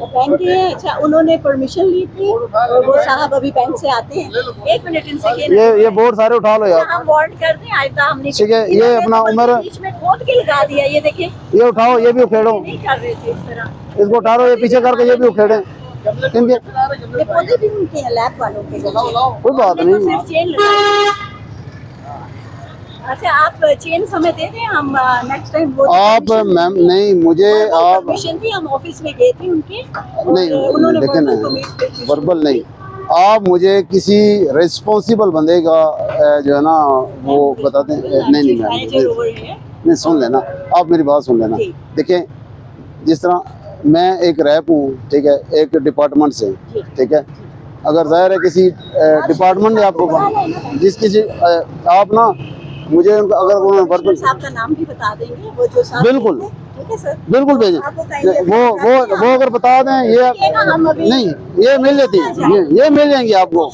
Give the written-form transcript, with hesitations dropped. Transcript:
Bank के हैं। अच्छा, उन्होंने परमिशन ली थी और वो साहब अभी बैंक से आते हैं। 1 मिनट इनसे ये बोर्ड सारे उठा लो यार। हम वार्न कर दें आइंदा हमने ठीक है, ये अपना उम्र बीच में खोद के लगा दिया। ये देखें, ये उठाओ, ये भी उखेड़ो, नहीं कर रहे थे इस तरह। इसको उठा लो, ये पीछे करके ये भी उखेड़े इनके। ये पौधे भी उनके हैं, लैब वालों के। कोई बात हमने तो नहीं। सिर्फ चेन लगाई। अच्छा, आप चेन समय दे दें, हम नेक्स्ट टाइम वो आप मैम नहीं, मुझे आप परमिशन थी, हम ऑफिस में गए थे उनके। नहीं, लेकिन वर्बल नहीं, आप मुझे किसी रिस्पॉन्सिबल बंदे का जो है ना वो बता दें। नहीं मैम, नहीं सुन लेना, आप मेरी बात सुन लेना। देखें, जिस तरह मैं एक रैप हूँ, ठीक है, एक डिपार्टमेंट से, ठीक है। अगर जाहिर है किसी डिपार्टमेंट ने आपको जिस किसी आप ना मुझे अगर उन्होंने वर्बल साहब का नाम भी बता देंगे, वो जो साहब। बिल्कुल ठीक है सर, बिल्कुल भेजें। वो अगर बता दें, ये नहीं, ये मिल जाती है, ये मिल जाएंगी आपको।